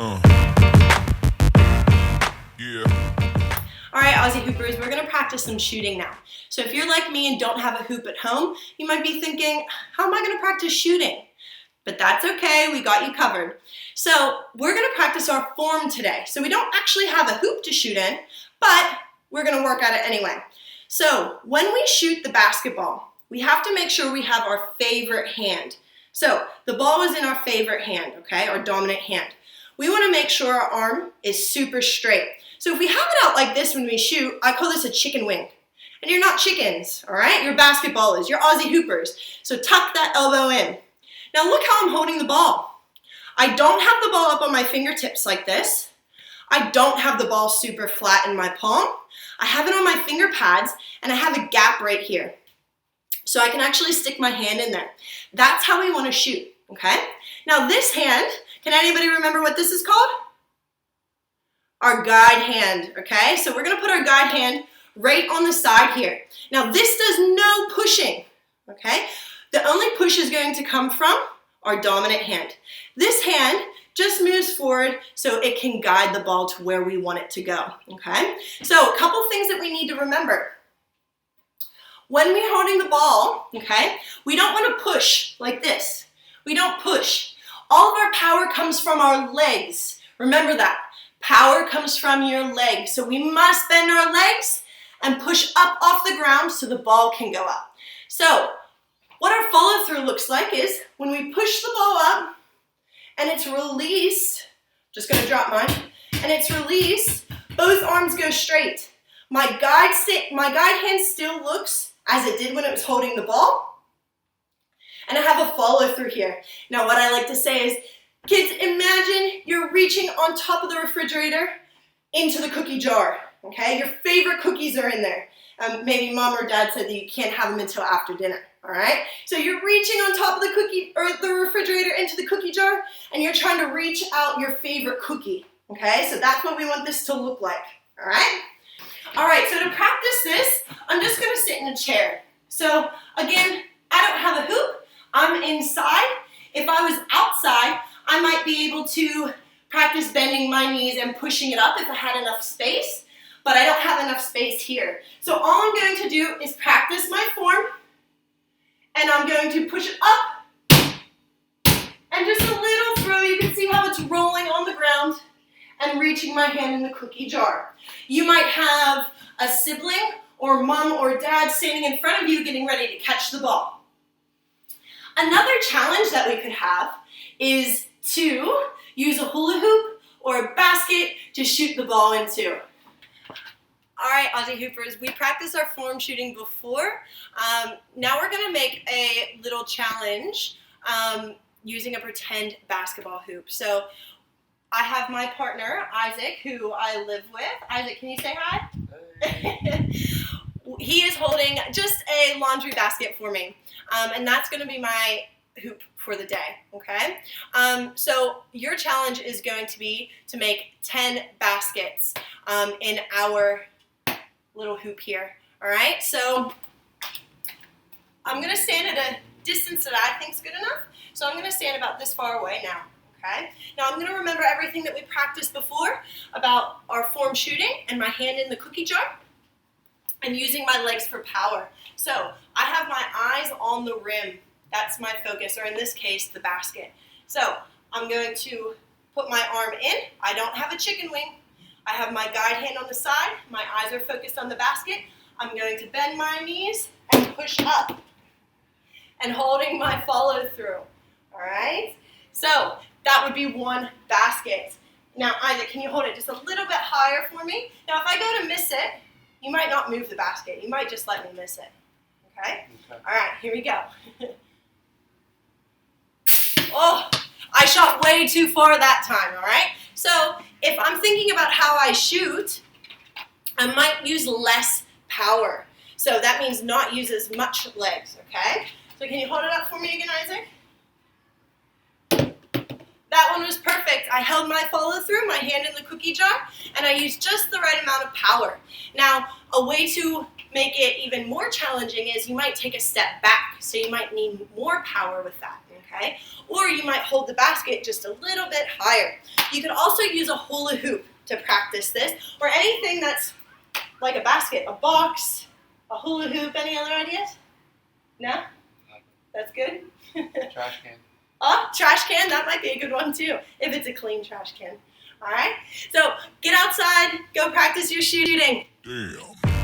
Yeah. All right, Aussie Hoopers, we're gonna practice some shooting now. So if you're like me and don't have a hoop at home, you might be thinking, how am I gonna practice shooting? But that's okay, we got you covered. So we're gonna practice our form today. So we don't actually have a hoop to shoot in, but we're gonna work at it anyway. So when we shoot the basketball, we have to make sure we have our favorite hand. So the ball is in our favorite hand, okay, our dominant hand. We wanna make sure our arm is super straight. So if we have it out like this when we shoot, I call this a chicken wing. And you're not chickens, all right? You're basketballers, you're Aussie Hoopers. So tuck that elbow in. Now look how I'm holding the ball. I don't have the ball up on my fingertips like this. I don't have the ball super flat in my palm. I have it on my finger pads and I have a gap right here. So I can actually stick my hand in there. That's how we want to shoot, okay? Now this hand, can anybody remember what this is called? Our guide hand, okay? So we're gonna put our guide hand right on the side here. Now this does no pushing, okay? The only push is going to come from our dominant hand. This hand just moves forward so it can guide the ball to where we want it to go, okay? So a couple things that we need to remember. When we're holding the ball, okay, we don't want to push like this. We don't push. All of our power comes from our legs. Remember that. Power comes from your legs. So we must bend our legs and push up off the ground so the ball can go up. So what our follow through looks like is when we push the ball up and it's released, just gonna drop mine, and it's released, both arms go straight. My guide hand still looks as it did when it was holding the ball. And I have a follow through here. Now what I like to say is, kids, imagine you're reaching on top of the refrigerator into the cookie jar, okay? Your favorite cookies are in there. Maybe mom or dad said that you can't have them until after dinner, all right? So you're reaching on top of the cookie or the refrigerator into the cookie jar and you're trying to reach out your favorite cookie, okay? So that's what we want this to look like, all right? All right, so to practice this, I'm just gonna sit in a chair. So again, I don't have a hoop, I'm inside. If I was outside, I might be able to practice bending my knees and pushing it up if I had enough space, but I don't have enough space here. So all I'm going to do is practice my form, and I'm going to push it up, and just a little throw. You can see how it's rolling on the ground and reaching my hand in the cookie jar. You might have a sibling or mom or dad standing in front of you getting ready to catch the ball. Another challenge that we could have is to use a hula hoop or a basket to shoot the ball into. All right, Aussie Hoopers, we practiced our form shooting before. Now we're gonna make a little challenge using a pretend basketball hoop. So I have my partner, Isaac, who I live with. Isaac, can you say hi? Hey. He is holding just a laundry basket for me, and that's gonna be my hoop for the day, okay? So your challenge is going to be to make 10 baskets in our little hoop here, all right? So I'm gonna stand at a distance that I think is good enough, so I'm gonna stand about this far away now, okay? Now I'm gonna remember everything that we practiced before about our form shooting and my hand in the cookie jar and using my legs for power. So I have my eyes on the rim. That's my focus, or in this case, the basket. So I'm going to put my arm in. I don't have a chicken wing. I have my guide hand on the side. My eyes are focused on the basket. I'm going to bend my knees and push up and holding my follow through, all right? So that would be one basket. Now, Isaac, can you hold it just a little bit higher for me? Now, if I go to miss it, you might not move the basket. You might just let me miss it, okay? All right, here we go. Oh, I shot way too far that time, all right? So if I'm thinking about how I shoot, I might use less power. So that means not use as much legs, okay? So can you hold it up for me again, Isaac? That one was perfect. I held my follow through, my hand in the cookie jar, and I used just the right amount of power. Now, a way to make it even more challenging is you might take a step back. So you might need more power with that, okay? Or you might hold the basket just a little bit higher. You could also use a hula hoop to practice this, or anything that's like a basket, a box, a hula hoop. Any other ideas? No? That's good? Trash can. Oh, trash can, that might be a good one too, if it's a clean trash can. All right? So get outside, go practice your shooting. Damn.